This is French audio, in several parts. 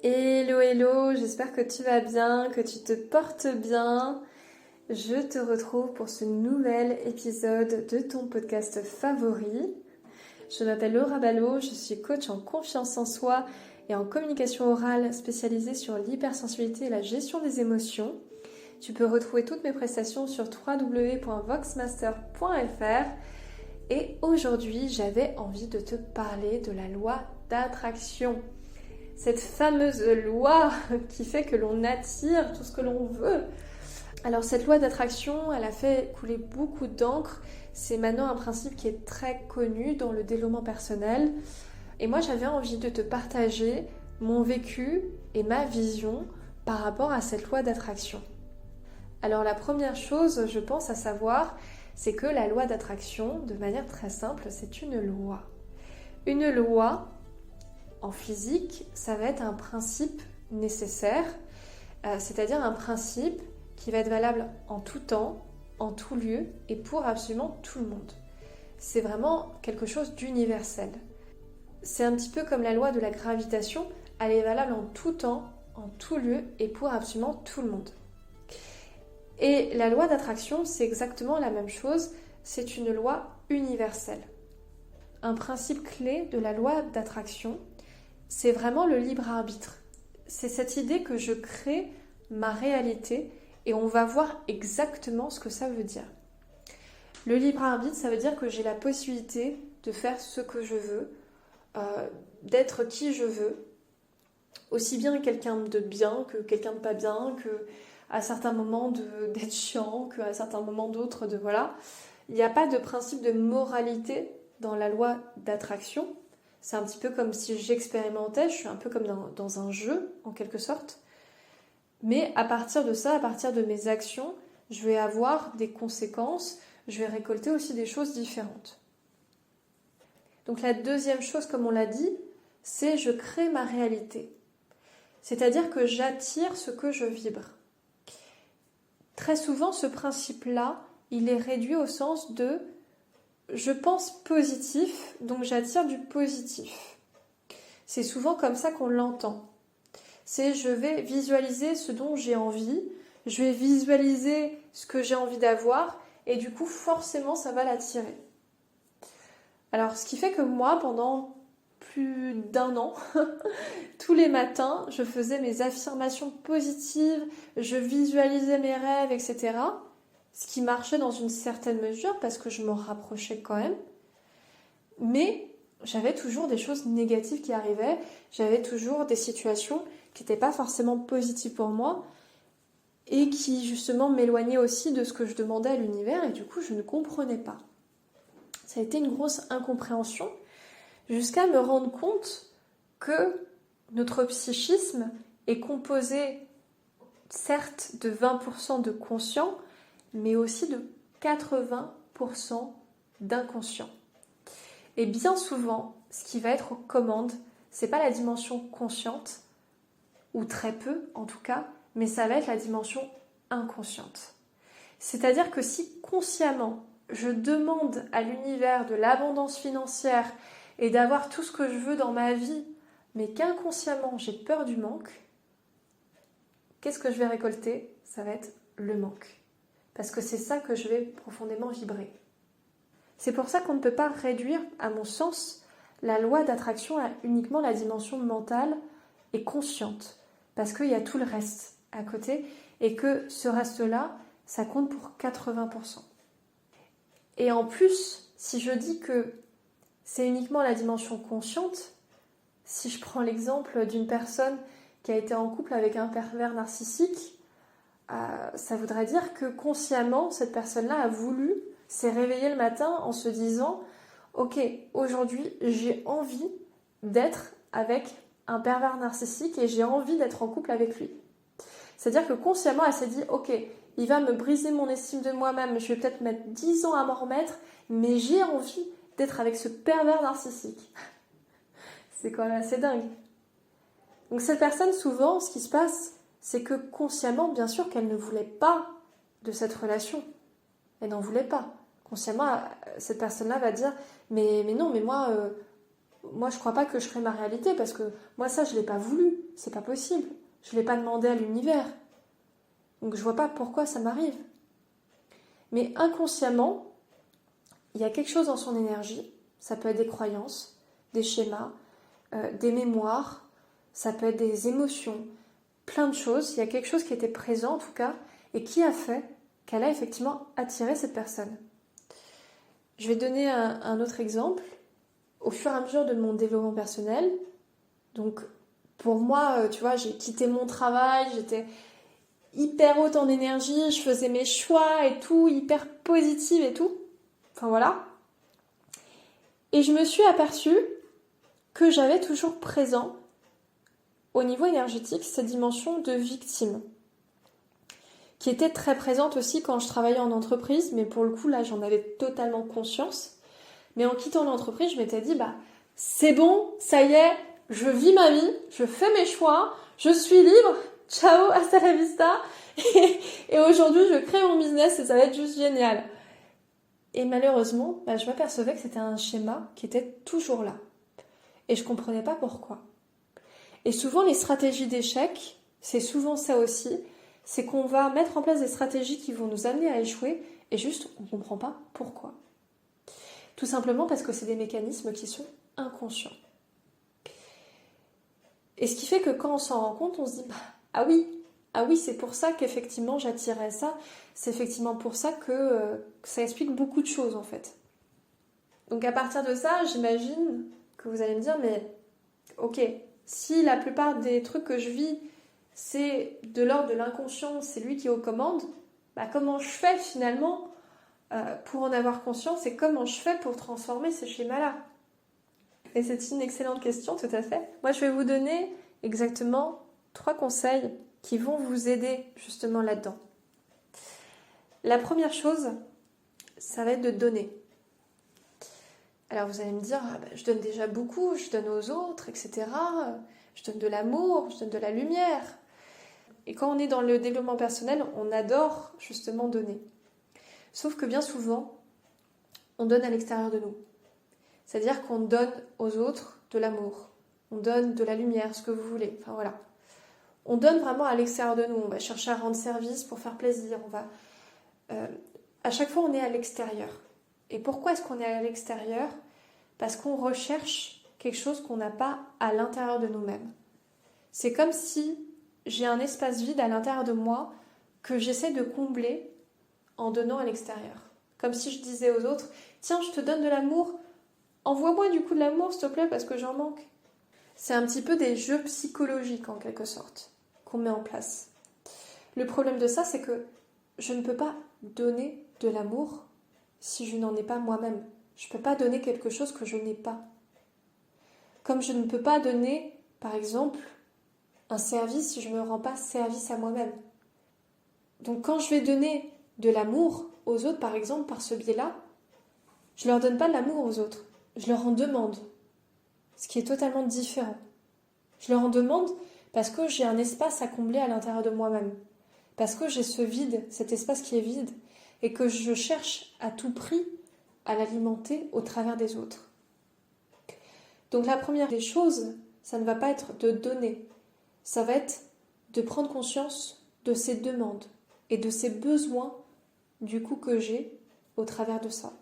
Hello, hello, j'espère que tu vas bien, que tu te portes bien. Je te retrouve pour ce nouvel épisode de ton podcast favori. Je m'appelle Laura Ballot, je suis coach en confiance en soi et en communication orale spécialisée sur l'hypersensibilité et la gestion des émotions. Tu peux retrouver toutes mes prestations sur www.voxmaster.fr. Et aujourd'hui, j'avais envie de te parler de la loi d'attraction. Cette fameuse loi qui fait que l'on attire tout ce que l'on veut. Alors cette loi d'attraction, elle a fait couler beaucoup d'encre. C'est maintenant un principe qui est très connu dans le développement personnel. Et moi, j'avais envie de te partager mon vécu et ma vision par rapport à cette loi d'attraction. Alors la première chose, je pense à savoir, c'est que la loi d'attraction, de manière très simple, c'est une loi. Une loi, en physique, ça va être un principe nécessaire, c'est-à-dire un principe qui va être valable en tout temps, en tout lieu et pour absolument tout le monde. C'est vraiment quelque chose d'universel. C'est un petit peu comme la loi de la gravitation, elle est valable en tout temps, en tout lieu et pour absolument tout le monde. Et la loi d'attraction, c'est exactement la même chose, c'est une loi universelle. Un principe clé de la loi d'attraction, c'est vraiment le libre arbitre. C'est cette idée que je crée ma réalité et on va voir exactement ce que ça veut dire. Le libre arbitre, ça veut dire que j'ai la possibilité de faire ce que je veux, d'être qui je veux, aussi bien quelqu'un de bien que quelqu'un de pas bien, que à certains moments d'être chiant, qu'à certains moments d'autres de voilà. Il n'y a pas de principe de moralité dans la loi d'attraction. C'est un petit peu comme si j'expérimentais, je suis un peu comme dans un jeu en quelque sorte. Mais à partir de ça, à partir de mes actions, je vais avoir des conséquences, je vais récolter aussi des choses différentes. Donc la deuxième chose, comme on l'a dit, c'est je crée ma réalité. C'est-à-dire que j'attire ce que je vibre. Très souvent, ce principe-là, il est réduit au sens de je pense positif, donc j'attire du positif. C'est souvent comme ça qu'on l'entend. C'est je vais visualiser ce dont j'ai envie, je vais visualiser ce que j'ai envie d'avoir, et du coup, forcément, ça va l'attirer. Alors, ce qui fait que moi, pendant plus d'1 an, tous les matins, je faisais mes affirmations positives, je visualisais mes rêves, etc. Ce qui marchait dans une certaine mesure parce que je m'en rapprochais quand même. Mais j'avais toujours des choses négatives qui arrivaient, j'avais toujours des situations qui n'étaient pas forcément positives pour moi et qui justement m'éloignaient aussi de ce que je demandais à l'univers et du coup je ne comprenais pas. Ça a été une grosse incompréhension jusqu'à me rendre compte que notre psychisme est composé certes de 20% de conscient, mais aussi de 80% d'inconscient. Et bien souvent, ce qui va être aux commandes, c'est pas la dimension consciente, ou très peu en tout cas, mais ça va être la dimension inconsciente. C'est-à-dire que si consciemment, je demande à l'univers de l'abondance financière et d'avoir tout ce que je veux dans ma vie, mais qu'inconsciemment j'ai peur du manque, qu'est-ce que je vais récolter ? Ça va être le manque. Parce que c'est ça que je vais profondément vibrer. C'est pour ça qu'on ne peut pas réduire, à mon sens, la loi d'attraction à uniquement la dimension mentale et consciente. Parce qu'il y a tout le reste à côté et que ce reste-là, ça compte pour 80%. Et en plus, si je dis que c'est uniquement la dimension consciente, si je prends l'exemple d'une personne qui a été en couple avec un pervers narcissique, ça voudrait dire que consciemment, cette personne-là s'est réveillée le matin en se disant « Ok, aujourd'hui, j'ai envie d'être avec un pervers narcissique et j'ai envie d'être en couple avec lui. » C'est-à-dire que consciemment, elle s'est dit « Ok, il va me briser mon estime de moi-même, je vais peut-être mettre 10 ans à m'en remettre, mais j'ai envie d'être avec ce pervers narcissique. » C'est quand même assez dingue. Donc cette personne, souvent, ce qui se passe, c'est que consciemment, bien sûr qu'elle ne voulait pas de cette relation. Elle n'en voulait pas. Consciemment, cette personne-là va dire « Mais non, mais moi je crois pas que je crée ma réalité parce que moi, ça, je l'ai pas voulu. c'est pas possible. Je ne l'ai pas demandé à l'univers. Donc je vois pas pourquoi ça m'arrive. Mais inconsciemment, il y a quelque chose dans son énergie. Ça peut être des croyances, des schémas, des mémoires, ça peut être des émotions, plein de choses. Il y a quelque chose qui était présent en tout cas et qui a fait qu'elle a effectivement attiré cette personne. Je vais donner un autre exemple. Au fur et à mesure de mon développement personnel, donc pour moi, tu vois, j'ai quitté mon travail, j'étais hyper haute en énergie, je faisais mes choix et tout, hyper positive et tout. Enfin voilà. Et je me suis aperçue que j'avais toujours présent, au niveau énergétique, cette dimension de victime, qui était très présente aussi quand je travaillais en entreprise, mais pour le coup, là, j'en avais totalement conscience. Mais en quittant l'entreprise, je m'étais dit, c'est bon, ça y est, je vis ma vie, je fais mes choix, je suis libre, ciao, hasta la vista. Et aujourd'hui, je crée mon business et ça va être juste génial. Et malheureusement, je m'apercevais que c'était un schéma qui était toujours là. Et je comprenais pas pourquoi. Et souvent, les stratégies d'échec, c'est souvent ça aussi, c'est qu'on va mettre en place des stratégies qui vont nous amener à échouer et juste, on comprend pas pourquoi. Tout simplement parce que c'est des mécanismes qui sont inconscients. Et ce qui fait que quand on s'en rend compte, on se dit ah oui, c'est pour ça qu'effectivement j'attirais ça. C'est effectivement pour ça que ça explique beaucoup de choses en fait. Donc à partir de ça, j'imagine que vous allez me dire mais ok, si la plupart des trucs que je vis, c'est de l'ordre de l'inconscient, c'est lui qui est aux commandes, comment je fais finalement pour en avoir conscience et comment je fais pour transformer ces schémas-là? Et c'est une excellente question, tout à fait. Moi, je vais vous donner exactement 3 conseils qui vont vous aider justement là-dedans. La première chose, ça va être de donner. Alors vous allez me dire, je donne déjà beaucoup, je donne aux autres, etc. Je donne de l'amour, je donne de la lumière. Et quand on est dans le développement personnel, on adore justement donner. Sauf que bien souvent, on donne à l'extérieur de nous. C'est-à-dire qu'on donne aux autres de l'amour. On donne de la lumière, ce que vous voulez. Enfin voilà. On donne vraiment à l'extérieur de nous. On va chercher à rendre service pour faire plaisir. À chaque fois, on est à l'extérieur. Et pourquoi est-ce qu'on est à l'extérieur? Parce qu'on recherche quelque chose qu'on n'a pas à l'intérieur de nous-mêmes. C'est comme si j'ai un espace vide à l'intérieur de moi que j'essaie de combler en donnant à l'extérieur. Comme si je disais aux autres, tiens, je te donne de l'amour, envoie-moi du coup de l'amour s'il te plaît parce que j'en manque. C'est un petit peu des jeux psychologiques en quelque sorte qu'on met en place. Le problème de ça, c'est que je ne peux pas donner de l'amour si je n'en ai pas moi-même. Je ne peux pas donner quelque chose que je n'ai pas. Comme je ne peux pas donner, par exemple, un service si je ne me rends pas service à moi-même. Donc quand je vais donner de l'amour aux autres, par exemple, par ce biais-là, je ne leur donne pas de l'amour aux autres. Je leur en demande, ce qui est totalement différent. Je leur en demande parce que j'ai un espace à combler à l'intérieur de moi-même. Parce que j'ai ce vide, cet espace qui est vide, et que je cherche à tout prix à l'alimenter au travers des autres. Donc la première des choses, ça ne va pas être de donner, ça va être de prendre conscience de ces demandes et de ces besoins du coup que j'ai au travers de ça.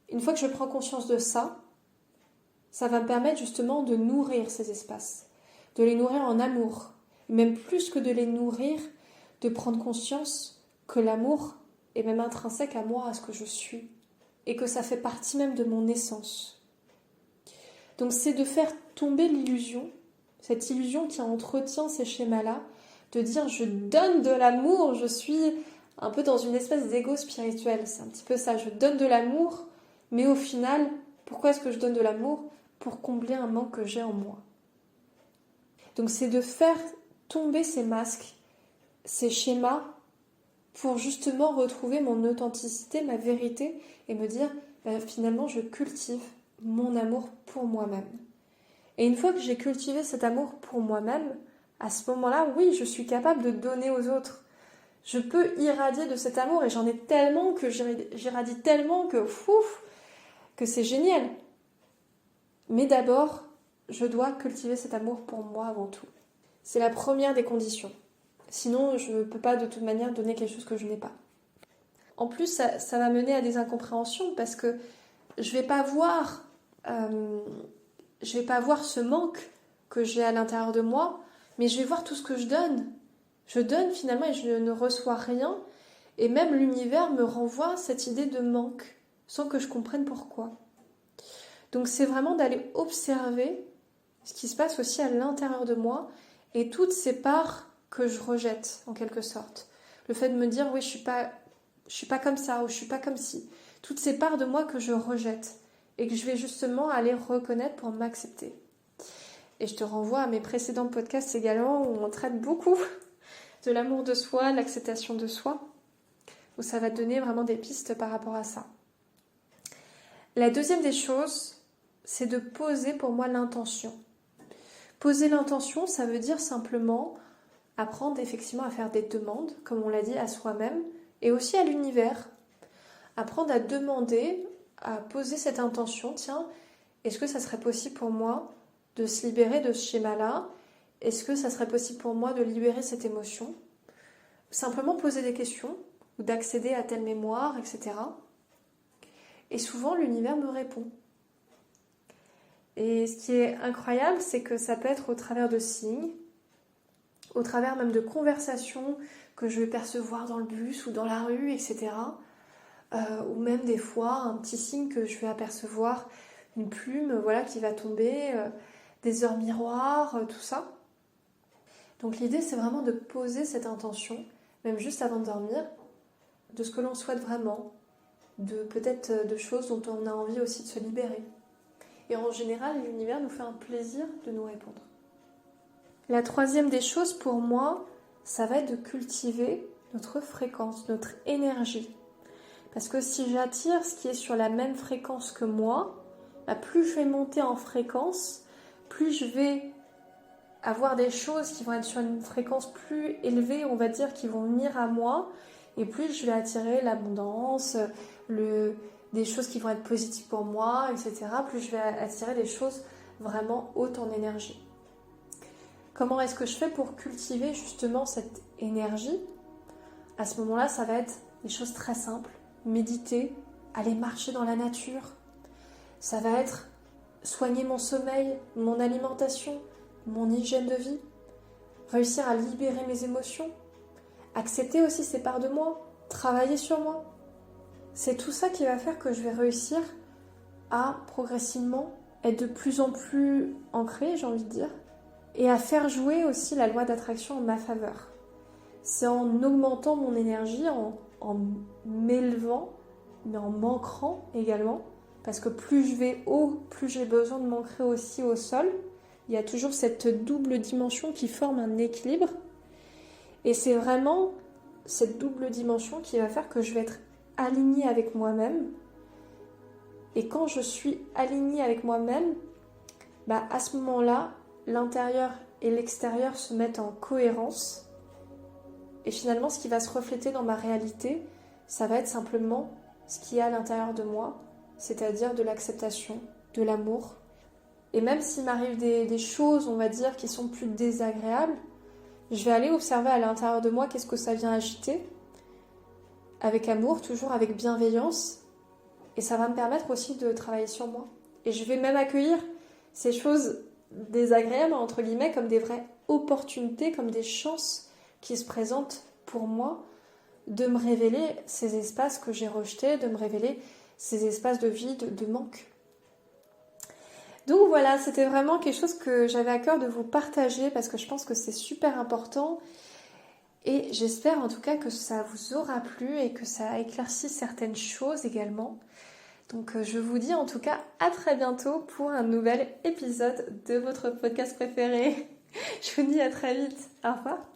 Une fois que je prends conscience de ça, ça va me permettre justement de nourrir ces espaces, de les nourrir en amour, même plus que de les nourrir, de prendre conscience que l'amour est même intrinsèque à moi, à ce que je suis, et que ça fait partie même de mon essence. Donc c'est de faire tomber l'illusion, cette illusion qui entretient ces schémas-là, de dire je donne de l'amour, je suis un peu dans une espèce d'ego spirituel, c'est un petit peu ça, je donne de l'amour, mais au final, pourquoi est-ce que je donne de l'amour? Pour combler un manque que j'ai en moi. Donc c'est de faire tomber ces masques, ces schémas, pour justement retrouver mon authenticité, ma vérité, et me dire, finalement, je cultive mon amour pour moi-même. Et une fois que j'ai cultivé cet amour pour moi-même, à ce moment-là, oui, je suis capable de donner aux autres. Je peux irradier de cet amour, et j'en ai tellement que j'irradie tellement que c'est génial. Mais d'abord, je dois cultiver cet amour pour moi avant tout. C'est la première des conditions. Sinon, je ne peux pas de toute manière donner quelque chose que je n'ai pas. En plus, ça va mener à des incompréhensions parce que je vais pas voir ce manque que j'ai à l'intérieur de moi, mais je vais voir tout ce que je donne. Je donne finalement et je ne reçois rien. Et même l'univers me renvoie cette idée de manque, sans que je comprenne pourquoi. Donc c'est vraiment d'aller observer ce qui se passe aussi à l'intérieur de moi et toutes ces parts que je rejette, en quelque sorte. Le fait de me dire, oui, je suis pas comme ça, ou je suis pas comme ci. Toutes ces parts de moi que je rejette et que je vais justement aller reconnaître pour m'accepter. Et je te renvoie à mes précédents podcasts également où on traite beaucoup de l'amour de soi, de l'acceptation de soi, où ça va te donner vraiment des pistes par rapport à ça. La deuxième des choses, c'est de poser pour moi l'intention. Poser l'intention, ça veut dire simplement apprendre effectivement à faire des demandes, comme on l'a dit, à soi-même et aussi à l'univers. Apprendre à demander, à poser cette intention, tiens, est-ce que ça serait possible pour moi de se libérer de ce schéma-là? Est-ce que ça serait possible pour moi de libérer cette émotion? Simplement poser des questions ou d'accéder à telle mémoire, etc. Et souvent, l'univers me répond. Et ce qui est incroyable, c'est que ça peut être au travers de signes, au travers même de conversations que je vais percevoir dans le bus ou dans la rue, etc. Ou même des fois, un petit signe que je vais apercevoir, une plume qui va tomber, des heures miroirs, tout ça. Donc l'idée, c'est vraiment de poser cette intention, même juste avant de dormir, de ce que l'on souhaite vraiment, peut-être de choses dont on a envie aussi de se libérer. Et en général, l'univers nous fait un plaisir de nous répondre. La troisième des choses pour moi, ça va être de cultiver notre fréquence, notre énergie. Parce que si j'attire ce qui est sur la même fréquence que moi, plus je vais monter en fréquence, plus je vais avoir des choses qui vont être sur une fréquence plus élevée, on va dire, qui vont venir à moi, et plus je vais attirer l'abondance, des choses qui vont être positives pour moi, etc. Plus je vais attirer des choses vraiment hautes en énergie. Comment est-ce que je fais pour cultiver justement cette énergie? À ce moment-là, ça va être des choses très simples. Méditer, aller marcher dans la nature. Ça va être soigner mon sommeil, mon alimentation, mon hygiène de vie. Réussir à libérer mes émotions. Accepter aussi ces parts de moi. Travailler sur moi. C'est tout ça qui va faire que je vais réussir à progressivement être de plus en plus ancrée, j'ai envie de dire, et à faire jouer aussi la loi d'attraction en ma faveur. C'est en augmentant mon énergie, en m'élevant, mais en m'ancrant également, parce que plus je vais haut, plus j'ai besoin de m'ancrer aussi au sol. Il y a toujours cette double dimension qui forme un équilibre, et c'est vraiment cette double dimension qui va faire que je vais être alignée avec moi-même. Et quand je suis alignée avec moi-même, à ce moment-là, l'intérieur et l'extérieur se mettent en cohérence. Et finalement, ce qui va se refléter dans ma réalité, ça va être simplement ce qui est à l'intérieur de moi, c'est-à-dire de l'acceptation, de l'amour. Et même s'il m'arrive des choses, on va dire, qui sont plus désagréables, je vais aller observer à l'intérieur de moi qu'est-ce que ça vient agiter, avec amour, toujours avec bienveillance. Et ça va me permettre aussi de travailler sur moi. Et je vais même accueillir ces choses désagréables, entre guillemets, comme des vraies opportunités, comme des chances qui se présentent pour moi, de me révéler ces espaces que j'ai rejetés, de me révéler ces espaces de vide, de manque. Donc voilà, c'était vraiment quelque chose que j'avais à cœur de vous partager parce que je pense que c'est super important et j'espère en tout cas que ça vous aura plu et que ça a éclairci certaines choses également. Donc je vous dis en tout cas à très bientôt pour un nouvel épisode de votre podcast préféré. Je vous dis à très vite. Au revoir.